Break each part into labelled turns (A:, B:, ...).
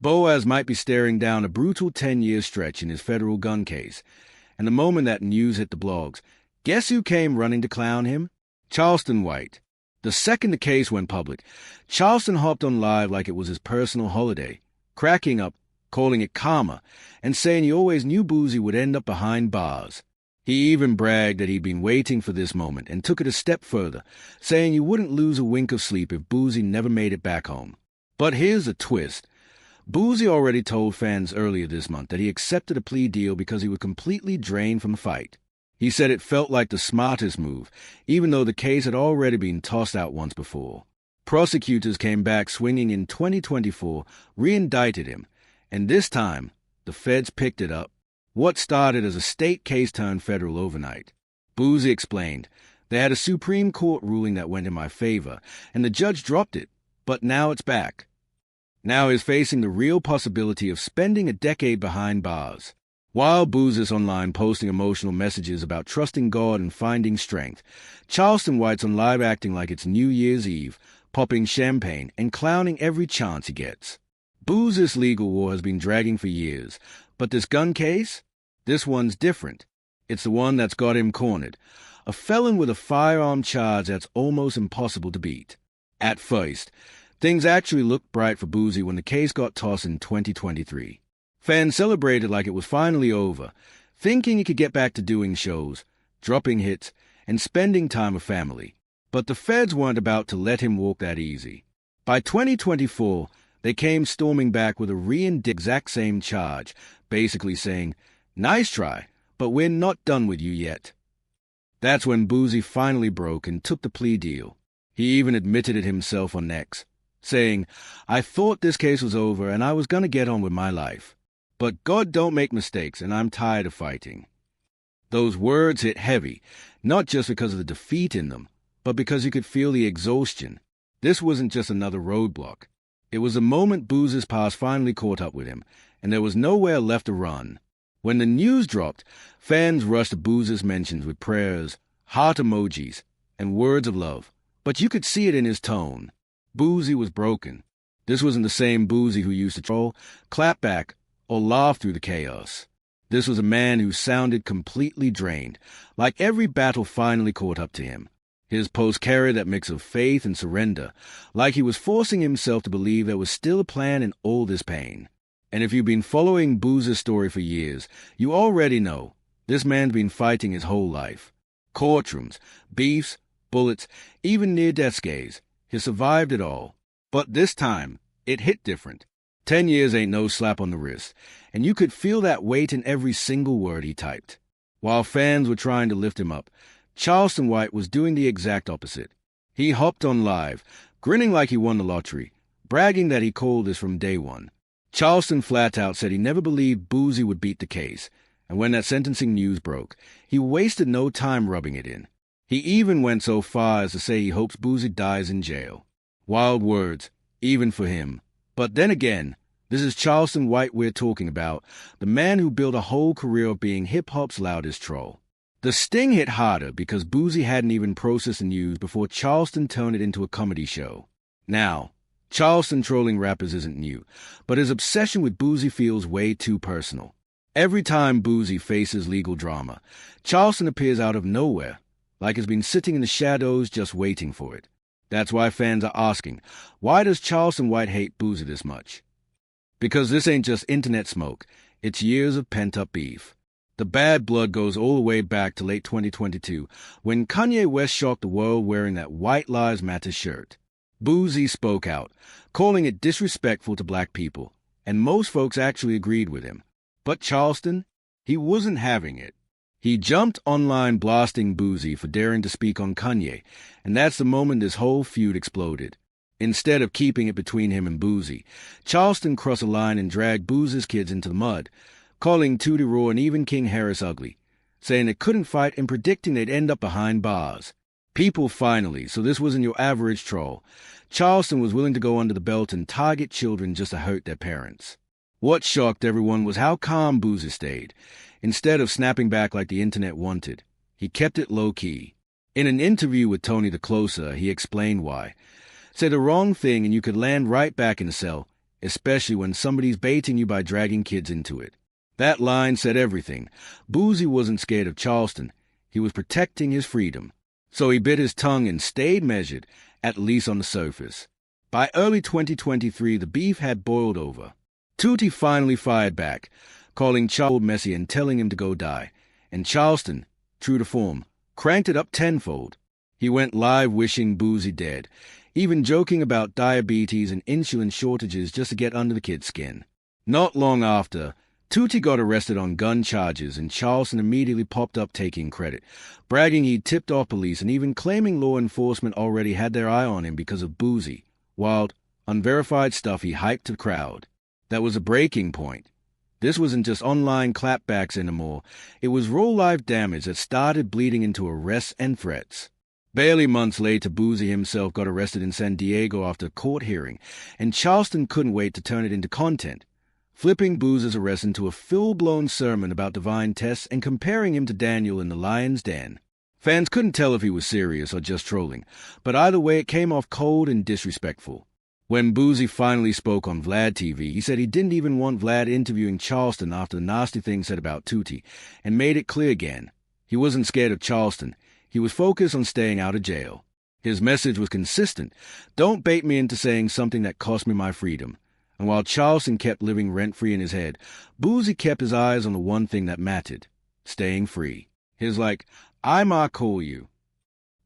A: Boaz might be staring down a brutal 10-year stretch in his federal gun case, and the moment that news hit the blogs, guess who came running to clown him? Charleston White. The second the case went public, Charleston hopped on live like it was his personal holiday, cracking up, calling it karma, and saying he always knew Boozy would end up behind bars. He even bragged that he'd been waiting for this moment and took it a step further, saying you wouldn't lose a wink of sleep if Boozy never made it back home. But here's a twist. Boozy already told fans earlier this month that he accepted a plea deal because he was completely drained from the fight. He said it felt like the smartest move, even though the case had already been tossed out once before. Prosecutors came back swinging in 2024, re-indicted him, and this time, the feds picked it up. What started as a state case turned federal overnight. Boozy explained, they had a Supreme Court ruling that went in my favor, and the judge dropped it, but now it's back. Now he's facing the real possibility of spending a decade behind bars. While Boozy's online posting emotional messages about trusting God and finding strength, Charleston White's on live acting like it's New Year's Eve, popping champagne and clowning every chance he gets. Boozy's legal war has been dragging for years, but this gun case? This one's different. It's the one that's got him cornered. A felon with a firearm charge that's almost impossible to beat. At first, things actually looked bright for Boozy when the case got tossed in 2023. Fans celebrated like it was finally over, thinking he could get back to doing shows, dropping hits, and spending time with family. But the feds weren't about to let him walk that easy. By 2024, they came storming back with a exact same charge, basically saying, "Nice try, but we're not done with you yet." That's when Boozy finally broke and took the plea deal. He even admitted it himself on X, saying, "I thought this case was over and I was going to get on with my life. But God don't make mistakes, and I'm tired of fighting." Those words hit heavy, not just because of the defeat in them, but because you could feel the exhaustion. This wasn't just another roadblock. It was the moment Boozy's past finally caught up with him, and there was nowhere left to run. When the news dropped, fans rushed to Boozy's mentions with prayers, heart emojis, and words of love. But you could see it in his tone. Boozy was broken. This wasn't the same Boozy who used to troll, clap back, or laugh through the chaos. This was a man who sounded completely drained, like every battle finally caught up to him. His post carried that mix of faith and surrender, like he was forcing himself to believe there was still a plan in all this pain. And if you've been following Boozy's story for years, you already know this man's been fighting his whole life. Courtrooms, beefs, bullets, even near-death scares. He survived it all. But this time, it hit different. 10 years ain't no slap on the wrist, and you could feel that weight in every single word he typed. While fans were trying to lift him up, Charleston White was doing the exact opposite. He hopped on live, grinning like he won the lottery, bragging that he called this from day one. Charleston flat out said he never believed Boozy would beat the case, and when that sentencing news broke, he wasted no time rubbing it in. He even went so far as to say he hopes Boozy dies in jail. Wild words, even for him. But then again, this is Charleston White we're talking about, the man who built a whole career of being hip-hop's loudest troll. The sting hit harder because Boozy hadn't even processed the news before Charleston turned it into a comedy show. Now, Charleston trolling rappers isn't new, but his obsession with Boozy feels way too personal. Every time Boozy faces legal drama, Charleston appears out of nowhere, like he's been sitting in the shadows just waiting for it. That's why fans are asking, why does Charleston White hate Boozy this much? Because this ain't just internet smoke, it's years of pent-up beef. The bad blood goes all the way back to late 2022, when Kanye West shocked the world wearing that White Lives Matter shirt. Boozy spoke out, calling it disrespectful to black people, and most folks actually agreed with him. But Charleston, he wasn't having it. He jumped online blasting Boozy for daring to speak on Kanye, and that's the moment this whole feud exploded. Instead of keeping it between him and Boozy, Charleston crossed a line and dragged Boozy's kids into the mud, calling Tootie Raw and even King Harris ugly, saying they couldn't fight and predicting they'd end up behind bars. People finally, so this wasn't your average troll. Charleston was willing to go under the belt and target children just to hurt their parents. What shocked everyone was how calm Boozy stayed. Instead of snapping back like the internet wanted, he kept it low-key. In an interview with Tony the Closer, he explained why. Say the wrong thing and you could land right back in the cell, especially when somebody's baiting you by dragging kids into it. That line said everything. Boozy wasn't scared of Charleston. He was protecting his freedom. So he bit his tongue and stayed measured, at least on the surface. By early 2023, the beef had boiled over. Tootie finally fired back, calling Charles messy and telling him to go die. And Charleston, true to form, cranked it up tenfold. He went live wishing Boozy dead, even joking about diabetes and insulin shortages just to get under the kid's skin. Not long after, Tootie got arrested on gun charges, and Charleston immediately popped up taking credit, bragging he'd tipped off police and even claiming law enforcement already had their eye on him because of Boozy. Wild, unverified stuff he hyped the crowd. That was a breaking point. This wasn't just online clapbacks anymore. It was real-life damage that started bleeding into arrests and threats. Barely months later, Boozy himself got arrested in San Diego after a court hearing, and Charleston couldn't wait to turn it into content, flipping Boozy's arrest into a full-blown sermon about divine tests and comparing him to Daniel in the lion's den. Fans couldn't tell if he was serious or just trolling, but either way it came off cold and disrespectful. When Boozy finally spoke on Vlad TV, he said he didn't even want Vlad interviewing Charleston after the nasty things said about Tootie, and made it clear again. He wasn't scared of Charleston. He was focused on staying out of jail. His message was consistent. Don't bait me into saying something that cost me my freedom. And while Charleston kept living rent-free in his head, Boozy kept his eyes on the one thing that mattered, staying free. His I call you.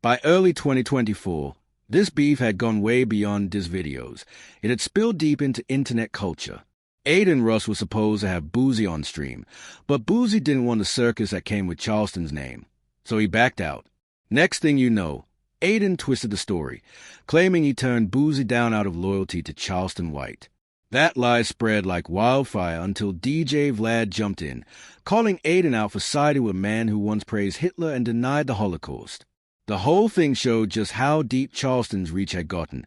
A: By early 2024, this beef had gone way beyond his videos. It had spilled deep into internet culture. Aiden Russ was supposed to have Boozy on stream, but Boozy didn't want the circus that came with Charleston's name, so he backed out. Next thing you know, Aiden twisted the story, claiming he turned Boozy down out of loyalty to Charleston White. That lie spread like wildfire until DJ Vlad jumped in, calling Aiden out for siding with a man who once praised Hitler and denied the Holocaust. The whole thing showed just how deep Charleston's reach had gotten.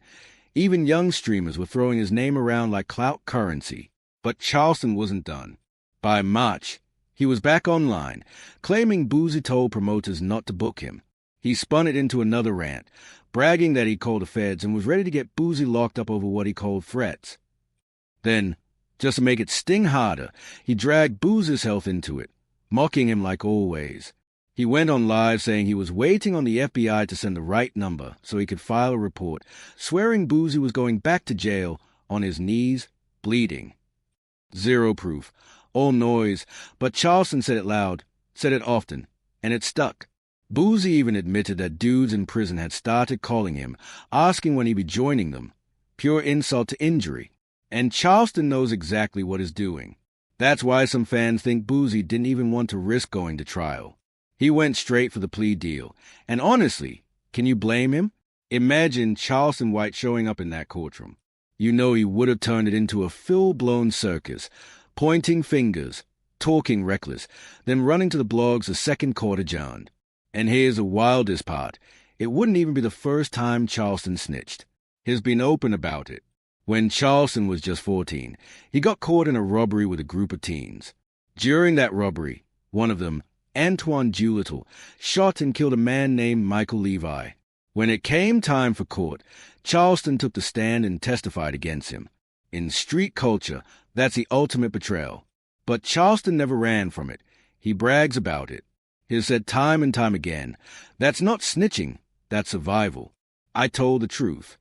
A: Even young streamers were throwing his name around like clout currency. But Charleston wasn't done. By March, he was back online, claiming Boozy told promoters not to book him. He spun it into another rant, bragging that he called the feds and was ready to get Boozy locked up over what he called threats. Then, just to make it sting harder, he dragged Boozy's health into it, mocking him like always. He went on live saying he was waiting on the FBI to send the right number so he could file a report, swearing Boozy was going back to jail on his knees, bleeding. Zero proof, all noise, but Charleston said it loud, said it often, and it stuck. Boozy even admitted that dudes in prison had started calling him, asking when he'd be joining them. Pure insult to injury. And Charleston knows exactly what he's doing. That's why some fans think Boozy didn't even want to risk going to trial. He went straight for the plea deal. And honestly, can you blame him? Imagine Charleston White showing up in that courtroom. You know he would have turned it into a full-blown circus, pointing fingers, talking reckless, then running to the blogs the second court adjourned. And here's the wildest part. It wouldn't even be the first time Charleston snitched. He's been open about it. When Charleston was just 14, he got caught in a robbery with a group of teens. During that robbery, one of them, Antoine Doolittle, shot and killed a man named Michael Levi. When it came time for court, Charleston took the stand and testified against him. In street culture, that's the ultimate betrayal. But Charleston never ran from it. He brags about it. He's said time and time again, that's not snitching, that's survival. I told the truth.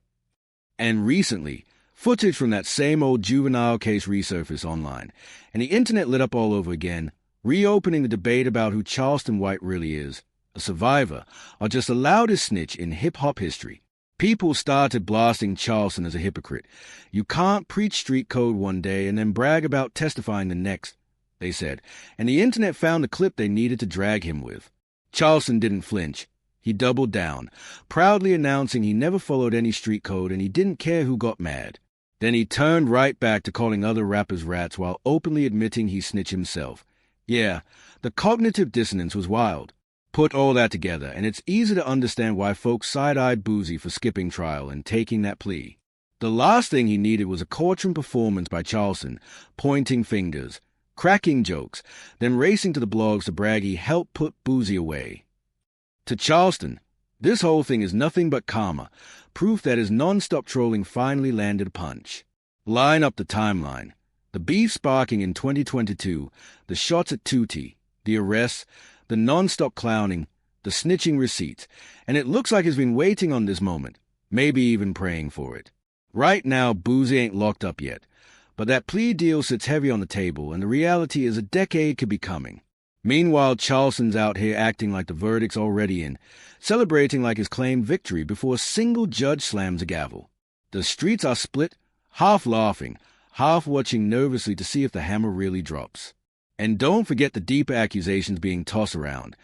A: And recently, footage from that same old juvenile case resurfaced online, and the internet lit up all over again, reopening the debate about who Charleston White really is, a survivor, or just the loudest snitch in hip-hop history. People started blasting Charleston as a hypocrite. You can't preach street code one day and then brag about testifying the next, they said, and the internet found the clip they needed to drag him with. Charleston didn't flinch. He doubled down, proudly announcing he never followed any street code and he didn't care who got mad. Then he turned right back to calling other rappers rats while openly admitting he snitched himself. Yeah, the cognitive dissonance was wild. Put all that together, and it's easy to understand why folks side-eyed Boozy for skipping trial and taking that plea. The last thing he needed was a courtroom performance by Charleston, pointing fingers, cracking jokes, then racing to the blogs to brag he helped put Boozy away. To Charleston, this whole thing is nothing but karma, proof that his non-stop trolling finally landed a punch. Line up the timeline. The beef sparking in 2022, the shots at Tutti, the arrests, the non-stop clowning, the snitching receipts, and it looks like he's been waiting on this moment, maybe even praying for it. Right now, Boozy ain't locked up yet, but that plea deal sits heavy on the table, and the reality is a decade could be coming. Meanwhile, Charleston's out here acting like the verdict's already in, celebrating like his claimed victory before a single judge slams a gavel. The streets are split, half laughing, half watching nervously to see if the hammer really drops. And don't forget the deeper accusations being tossed around.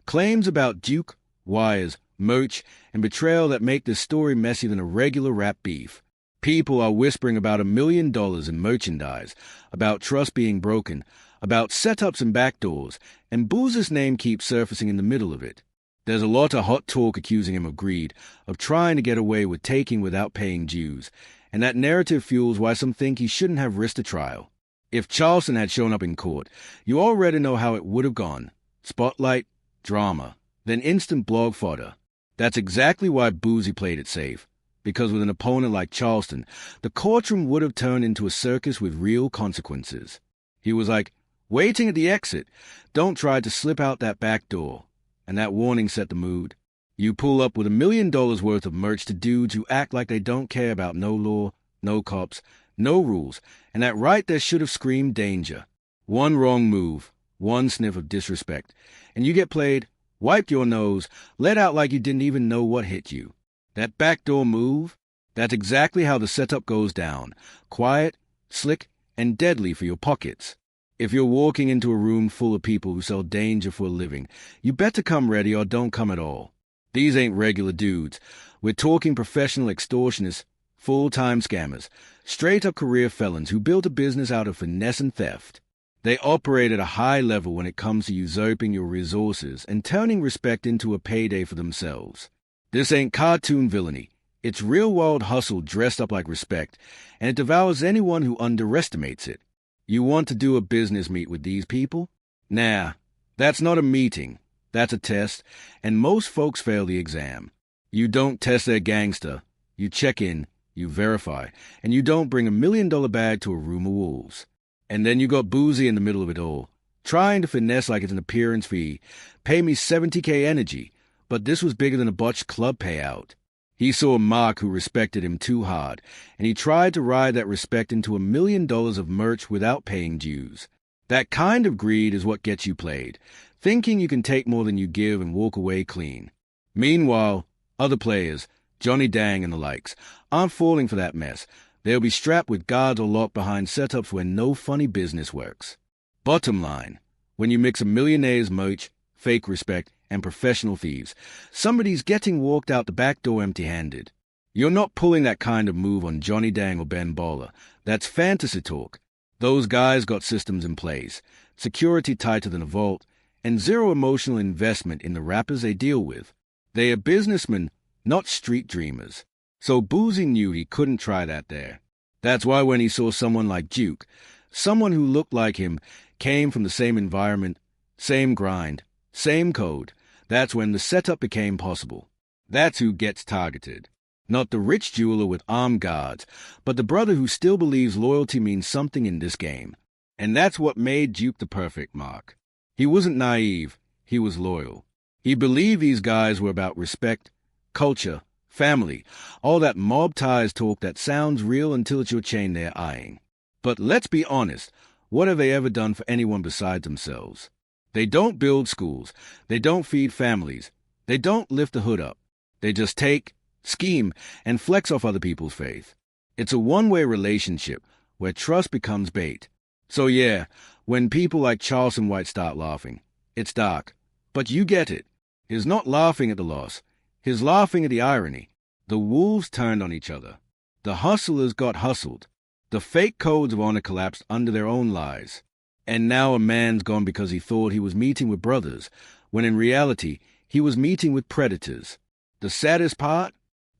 A: Claims about Duke, wires, merch, and betrayal that make this story messier than a regular rap beef. People are whispering about $1 million in merchandise, about trust being broken, about setups and backdoors, and Boozer's name keeps surfacing in the middle of it. There's a lot of hot talk accusing him of greed, of trying to get away with taking without paying dues, and that narrative fuels why some think he shouldn't have risked a trial. If Charleston had shown up in court, you already know how it would have gone. Spotlight, drama, then instant blog fodder. That's exactly why Boozy played it safe, because with an opponent like Charleston, the courtroom would have turned into a circus with real consequences. He was like, waiting at the exit, don't try to slip out that back door. And that warning set the mood. You pull up with $1 million worth of merch to dudes who act like they don't care about no law, no cops, no rules, and that right there should have screamed danger. One wrong move, one sniff of disrespect, and you get played, wiped your nose, let out like you didn't even know what hit you. That backdoor move, that's exactly how the setup goes down. Quiet, slick, and deadly for your pockets. If you're walking into a room full of people who sell danger for a living, you better come ready or don't come at all. These ain't regular dudes. We're talking professional extortionists, full-time scammers, straight-up career felons who built a business out of finesse and theft. They operate at a high level when it comes to usurping your resources and turning respect into a payday for themselves. This ain't cartoon villainy. It's real-world hustle dressed up like respect, and it devours anyone who underestimates it. You want to do a business meet with these people? Nah, that's not a meeting. That's a test, and most folks fail the exam. You don't test their gangster. You check in, you verify, and you don't bring $1 million bag to a room of wolves. And then you got Boozy in the middle of it all, trying to finesse like it's an appearance fee. Pay me $70K energy, but this was bigger than a botched club payout. He saw Mark who respected him too hard, and he tried to ride that respect into $1 million of merch without paying dues. That kind of greed is what gets you played, thinking you can take more than you give and walk away clean. Meanwhile, other players, Johnny Dang and the likes, aren't falling for that mess. They'll be strapped with guards or locked behind setups where no funny business works. Bottom line, when you mix a millionaire's merch, fake respect, and professional thieves, somebody's getting walked out the back door empty-handed. You're not pulling that kind of move on Johnny Dang or Ben Baller. That's fantasy talk. Those guys got systems in place, security tighter than a vault, and zero emotional investment in the rappers they deal with. They are businessmen, not street dreamers. So Boozy knew he couldn't try that there. That's why when he saw someone like Duke, someone who looked like him, came from the same environment, same grind, same code, that's when the setup became possible. That's who gets targeted. Not the rich jeweler with armed guards, but the brother who still believes loyalty means something in this game. And that's what made Duke the perfect mark. He wasn't naive, he was loyal. He believed these guys were about respect, culture, family, all that mob ties talk that sounds real until it's your chain they're eyeing. But let's be honest, what have they ever done for anyone besides themselves? They don't build schools, they don't feed families, they don't lift the hood up. They just take, scheme, and flex off other people's faith. It's a one-way relationship where trust becomes bait. So yeah, when people like Charleston White start laughing, it's dark. But you get it. He's not laughing at the loss. He's laughing at the irony. The wolves turned on each other. The hustlers got hustled. The fake codes of honor collapsed under their own lies. And now a man's gone because he thought he was meeting with brothers, when in reality, he was meeting with predators. The saddest part?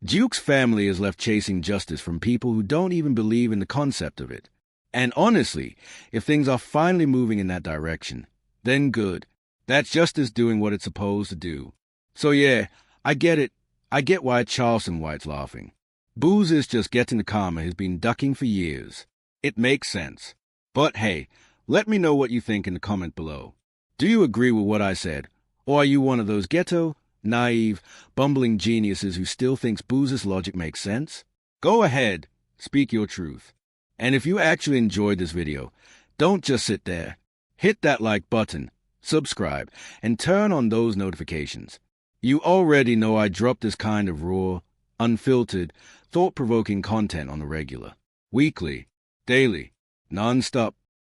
A: Duke's family is left chasing justice from people who don't even believe in the concept of it. And honestly, if things are finally moving in that direction, then good. That's justice doing what it's supposed to do. So yeah, I get it. I get why Charleston White's laughing. Booze is just getting the karma he's been ducking for years. It makes sense. But hey, let me know what you think in the comment below. Do you agree with what I said? Or are you one of those ghetto, naive, bumbling geniuses who still thinks Booze's logic makes sense? Go ahead, speak your truth. And if you actually enjoyed this video, don't just sit there. Hit that like button, subscribe, and turn on those notifications. You already know I drop this kind of raw, unfiltered, thought-provoking content on the regular. Weekly, daily, non-stop.